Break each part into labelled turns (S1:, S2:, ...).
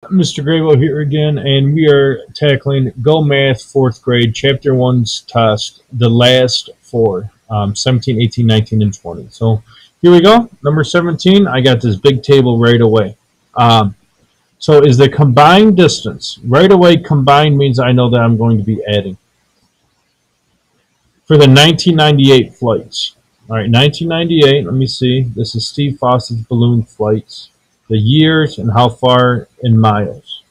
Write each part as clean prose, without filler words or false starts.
S1: Mr. Gravo here again, and we are tackling Go Math 4th grade, Chapter 1's test, the last four, 17, 18, 19, and 20. So here we go. Number 17, I got this big table right away. So is the combined distance. Right away, combined means I know that I'm going to be adding. For the 1998 flights. All right, 1998, let me see. This is Steve Fawcett's balloon flights. The years and how far in miles.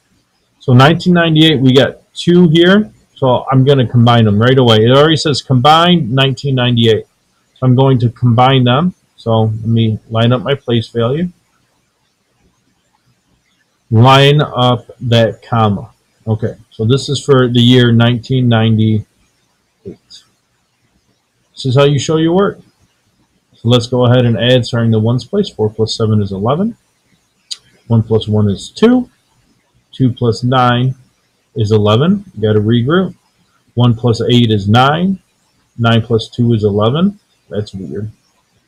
S1: So 1998, we got two here. So I'm going to combine them right away. It already says combined 1998. So I'm going to combine them. So let me line up my place value. Line up that comma. Okay, so this is for the year 1998. This is how you show your work. So let's go ahead and add starting the ones place. 4 plus 7 is 11. 1 plus 1 is 2. 2 plus 9 is 11. You got to regroup. 1 plus 8 is 9. 9 plus 2 is 11. That's weird.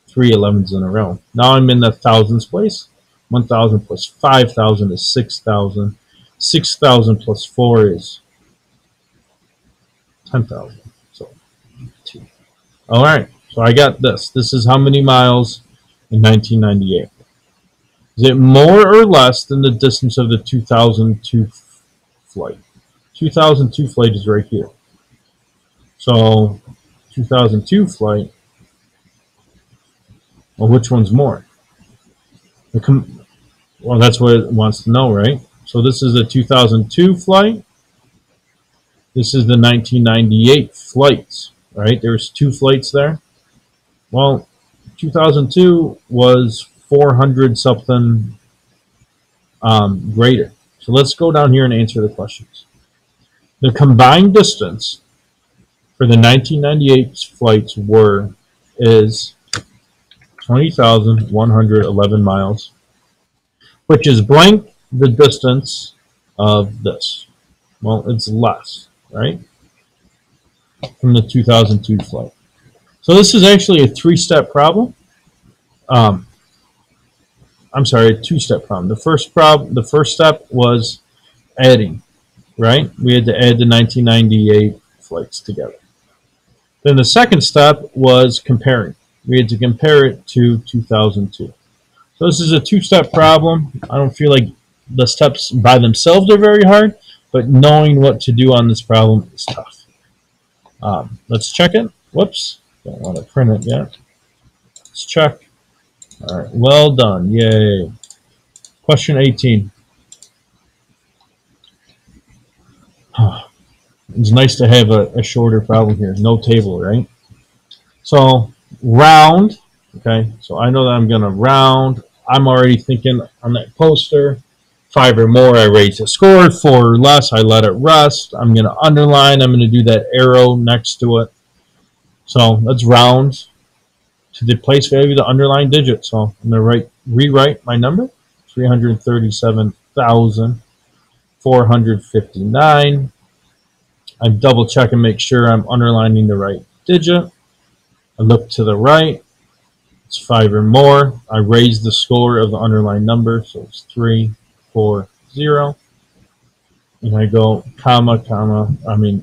S1: 3 11s in a row. Now I'm in the thousands place. 1,000 plus 5,000 is 6,000. 6,000 plus 4 is 10,000. So 2. All right. So I got this. This is how many miles in 1998. Is it more or less than the distance of the 2002 flight? 2002 flight is right here. So 2002 flight, well, which one's more? Well, that's what it wants to know, right? So this is the 2002 flight. This is the 1998 flights, right? There's two flights there. Well, 2002 was 400 something greater. So let's go down here and answer the questions. The combined distance for the 1998 flights is 20,111 miles, which is blank the distance of this. Well, it's less, right, from the 2002 flight. So this is actually a three-step problem. I'm sorry, a two-step problem. The first step was adding, right? We had to add the 1998 flights together. Then the second step was comparing. We had to compare it to 2002. So this is a two-step problem. I don't feel like the steps by themselves are very hard, but knowing what to do on this problem is tough. Let's check it. Whoops, don't want to print it yet. Let's check. All right, well done. Yay. Question 18. It's nice to have a shorter problem here. No table, right? So round. Okay, so I know that I'm going to round. I'm already thinking on that poster. 5 or more, I raise the score. 4 or less, I let it rest. I'm going to underline. I'm going to do that arrow next to it. So let's round to the place value of the underlined digit. So I'm going to rewrite my number, 337,459. I double check and make sure I'm underlining the right digit. I look to the right. It's 5 or more. I raise the score of the underlined number, so it's 340. And I go comma,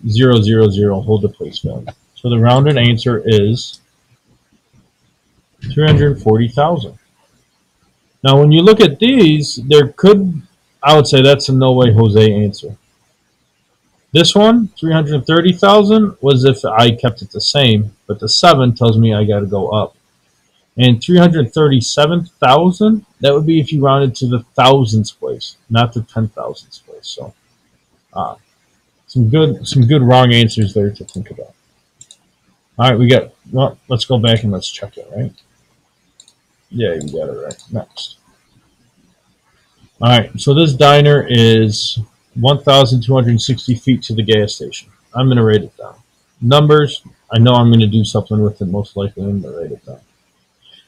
S1: 0, 0, 0, hold the place value. So the rounded answer is 340,000. Now, when you look at these, I would say that's a no way Jose answer. This one, 330,000, was if I kept it the same, but the 7 tells me I got to go up. And 337,000, that would be if you rounded to the thousands place, not the 10,000s place. So, some good wrong answers there to think about. All right, let's go back and let's check it, right? Yeah, you got it right. Next. All right, so this diner is 1,260 feet to the gas station. I'm going to write it down. Numbers, I know I'm going to do something with it, most likely. I'm going to write it down.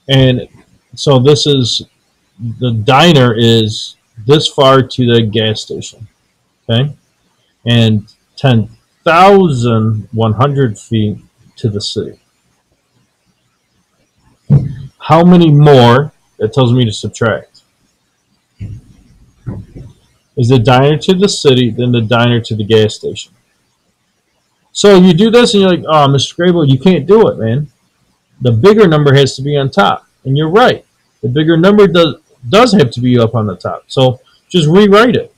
S1: And so the diner is this far to the gas station, okay? And 10,100 feet to the city. How many more? That tells me to subtract. is the diner to the city, then the diner to the gas station. So you do this and you're like, oh, Mr. Grable, you can't do it, man. The bigger number has to be on top. And you're right. The bigger number does have to be up on the top. So just rewrite it.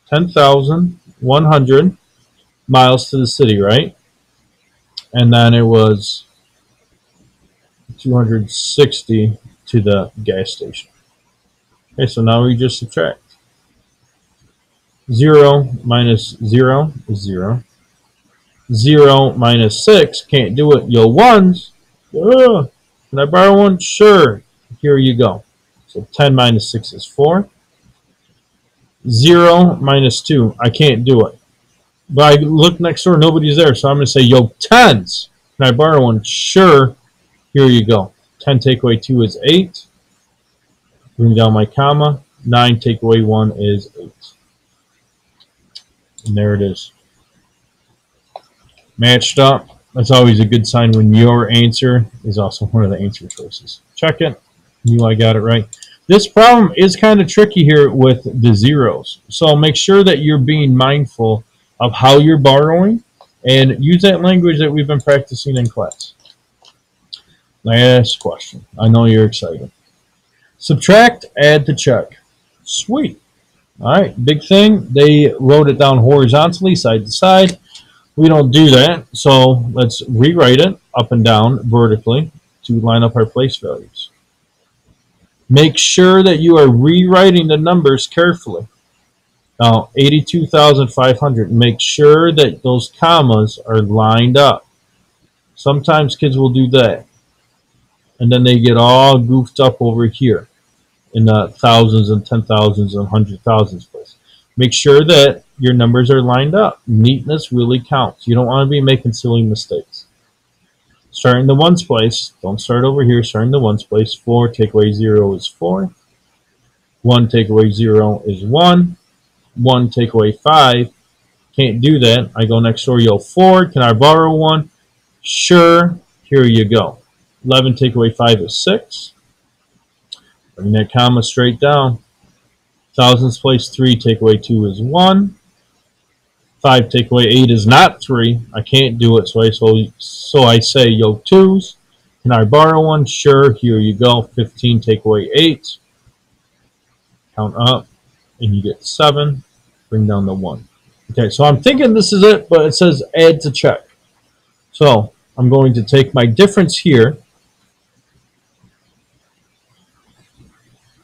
S1: 10,100 miles to the city, right? And then it was 260 to the gas station. Okay, so now we just subtract. 0 minus 0 is 0. 0 minus 6, can't do it. Yo, ones. Ugh. Can I borrow one? Sure. Here you go. So 10 minus 6 is 4. 0 minus 2, I can't do it. But I look next door, nobody's there. So I'm going to say, yo, tens. Can I borrow one? Sure. Here you go. 10 take away 2 is 8. Bring down my comma. 9 take away 1 is 8. And there it is. Matched up. That's always a good sign when your answer is also one of the answer choices. Check it. Knew I got it right. This problem is kind of tricky here with the zeros. So make sure that you're being mindful of how you're borrowing and use that language that we've been practicing in class. Last question. I know you're excited. Subtract, add to check. Sweet. All right, big thing. They wrote it down horizontally, side to side. We don't do that, so let's rewrite it up and down vertically to line up our place values. Make sure that you are rewriting the numbers carefully. Now, 82,500. Make sure that those commas are lined up. Sometimes kids will do that, and then they get all goofed up over here in the thousands and 10,000s and 100,000s place. Make sure that your numbers are lined up. Neatness really counts. You don't want to be making silly mistakes. Start in the ones place. Don't start over here. Start in the ones place. 4 take away 0 is 4. 1 take away 0 is 1. 1 take away 5. Can't do that. I go next door. Yo, 4. Can I borrow one? Sure. Here you go. 11 take away 5 is 6. Bring that comma straight down. Thousands place 3 take away 2 is 1. 5 take away 8 is not 3. I can't do it, so I say, yo, 2s. Can I borrow one? Sure, here you go. 15 take away 8. Count up, and you get 7. Bring down the 1. Okay, so I'm thinking this is it, but it says add to check. So I'm going to take my difference here.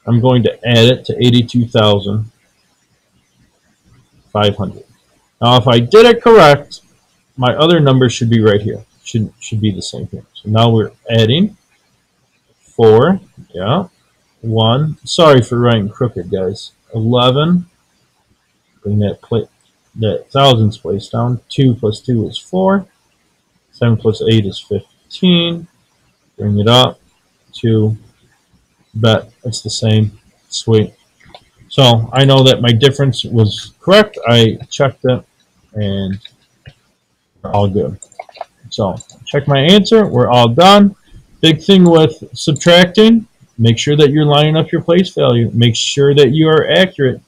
S1: I'm going to add it to 82,500. Now, if I did it correct, my other number should be right here. Should be the same here. So now we're adding 4, yeah, 1. Sorry for writing crooked, guys. 11. Bring that thousands place down. 2 plus 2 is 4. 7 plus 8 is 15. Bring it up to bet it's the same. Sweet. So I know that my difference was correct. I checked it and we're all good. So check my answer. We're all done. Big thing with subtracting, make sure that you're lining up your place value. Make sure that you are accurate.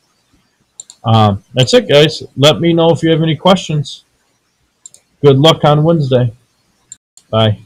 S1: That's it, guys. Let me know if you have any questions. Good luck on Wednesday. Bye.